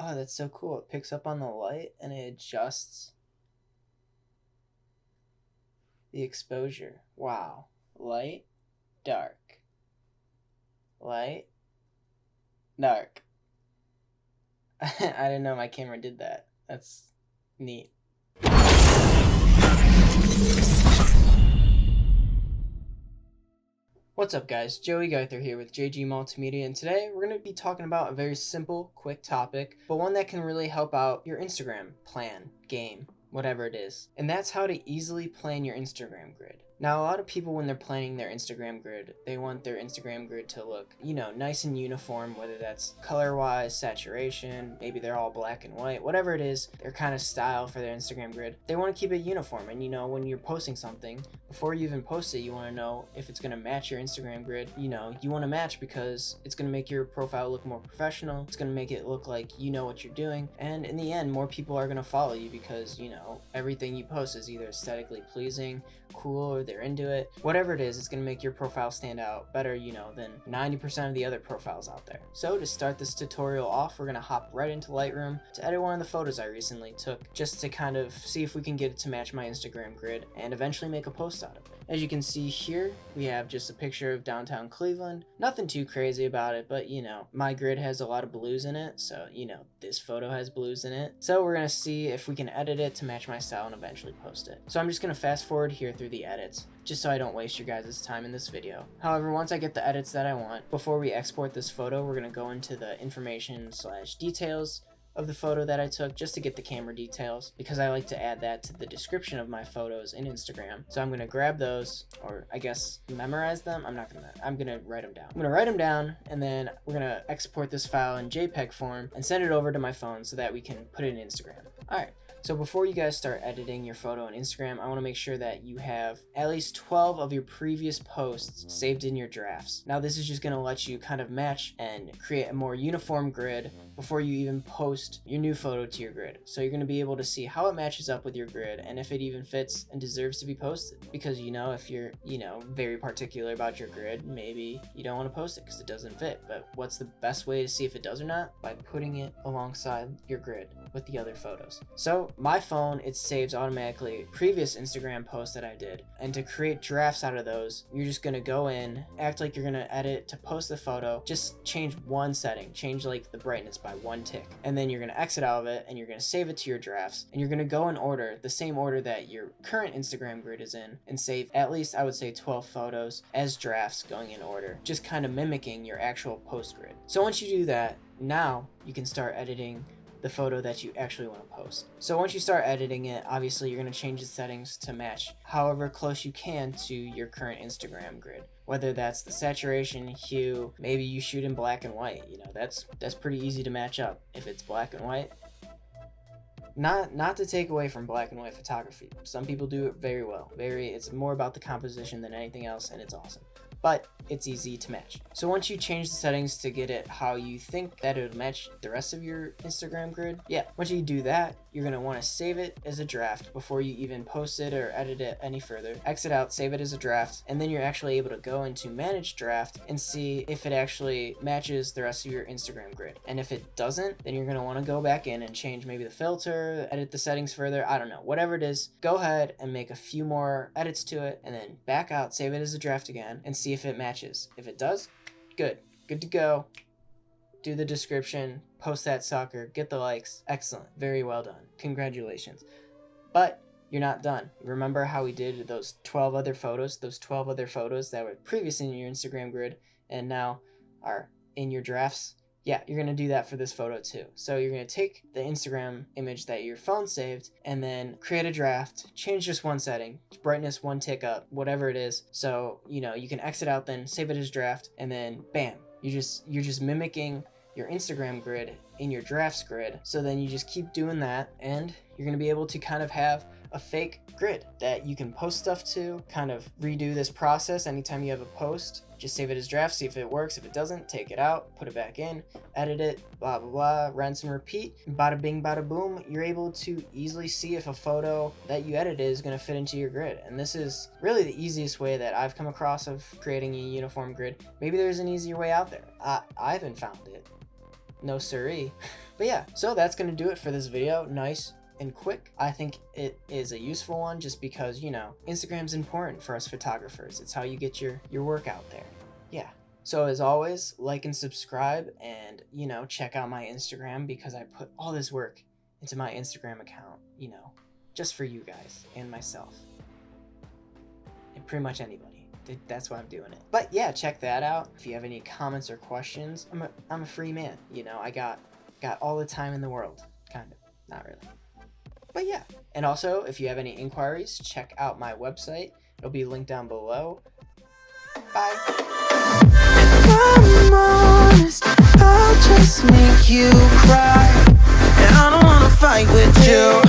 Oh, that's so cool. It picks up on the light and it adjusts the exposure. Wow. Light, dark. Light, dark. I didn't know my camera did that. That's neat. What's up guys, Joey Geither here with JG Multimedia, and today we're going to be talking about a very simple, quick topic, but one that can really help out your Instagram plan, game, whatever it is. And that's how to easily plan your Instagram grid. Now, a lot of people, when they're planning their Instagram grid, they want their Instagram grid to look, nice and uniform, whether that's color-wise, saturation, maybe they're all black and white, whatever it is, their kind of style for their Instagram grid. They want to keep it uniform, and when you're posting something, before you even post it, you want to know if it's going to match your Instagram grid. You want to match because it's going to make your profile look more professional, it's going to make it look like you know what you're doing, and in the end, more people are going to follow you because, everything you post is either aesthetically pleasing, cool, or they're into it. Whatever it is, it's going to make your profile stand out better, than 90% of the other profiles out there. So to start this tutorial off, we're going to hop right into Lightroom to edit one of the photos I recently took, just to kind of see if we can get it to match my Instagram grid and eventually make a post out of it. As you can see here, we have just a picture of downtown Cleveland. Nothing too crazy about it, but my grid has a lot of blues in it, so this photo has blues in it. So we're going to see if we can edit it to match my style and eventually post it. So I'm just going to fast forward here through the edits, just so I don't waste your guys' time in this video. However, once I get the edits that I want, before we export this photo, we're going to go into the information/details of the photo that I took, just to get the camera details, because I like to add that to the description of my photos in Instagram. So I'm going to grab those, or I guess memorize them. I'm going to write them down. I'm going to write them down, and then we're going to export this file in JPEG form and send it over to my phone so that we can put it in Instagram. Alright. So before you guys start editing your photo on Instagram, I want to make sure that you have at least 12 of your previous posts saved in your drafts. Now this is just going to let you kind of match and create a more uniform grid before you even post your new photo to your grid. So you're going to be able to see how it matches up with your grid and if it even fits and deserves to be posted. Because if you're, very particular about your grid, maybe you don't want to post it because it doesn't fit. But what's the best way to see if it does or not? By putting it alongside your grid with the other photos. So my phone, it saves automatically previous Instagram posts that I did, and to create drafts out of those, you're just going to go in, act like you're going to edit to post the photo, just change one setting, change like the brightness by one tick, and then you're going to exit out of it and you're going to save it to your drafts, and you're going to go in order, the same order that your current Instagram grid is in, and save at least, I would say, 12 photos as drafts going in order, just kind of mimicking your actual post grid. So once you do that, now you can start editing the photo that you actually want to post. So once you start editing it, obviously you're going to change the settings to match however close you can to your current Instagram grid. Whether that's the saturation, hue, maybe you shoot in black and white, that's pretty easy to match up. If it's black and white, not to take away from black and white photography. Some people do it very well. It's more about the composition than anything else, and it's awesome. But it's easy to match. So once you change the settings to get it how you think that it would match the rest of your Instagram grid, once you do that, you're going to want to save it as a draft before you even post it or edit it any further. Exit out, save it as a draft, and then you're actually able to go into manage draft and see if it actually matches the rest of your Instagram grid. And if it doesn't, then you're going to want to go back in and change maybe the filter, edit the settings further, I don't know, whatever it is. Go ahead and make a few more edits to it, and then back out, save it as a draft again, and see if it matches. If it does, good to go. Do the description, post that sucker, get the likes. Excellent, very well done, congratulations. But you're not done. Remember how we did those 12 other photos that were previously in your Instagram grid and now are in your drafts? Yeah, you're going to do that for this photo too. So you're going to take the Instagram image that your phone saved and then create a draft, change just one setting, brightness one tick up, whatever it is. So, you can exit out, then save it as draft, and then bam, you're just mimicking your Instagram grid in your drafts grid. So then you just keep doing that, and you're going to be able to kind of have a fake grid that you can post stuff to, kind of redo this process anytime you have a post. Just save it as draft, see if it works. If it doesn't, take it out, put it back in, edit it, blah, blah, blah, rinse and repeat. Bada bing, bada boom, you're able to easily see if a photo that you edited is going to fit into your grid. And this is really the easiest way that I've come across of creating a uniform grid. Maybe there's an easier way out there. I haven't found it. No siree. But yeah, so that's gonna do it for this video. Nice and quick. I think it is a useful one just because, you know, Instagram's important for us photographers. It's how you get your work out there. Yeah. So as always, like and subscribe, and, you know, check out my Instagram because I put all this work into my Instagram account, you know, just for you guys and myself. And pretty much anybody. That's why I'm doing it. But yeah, check that out. If you have any comments or questions, I'm a free man. You know, I got all the time in the world. Kind of. Not really. But yeah. And also, if you have any inquiries, check out my website. It'll be linked down below. Bye. If I'm honest, I'll just make you cry. And I don't wanna fight with you.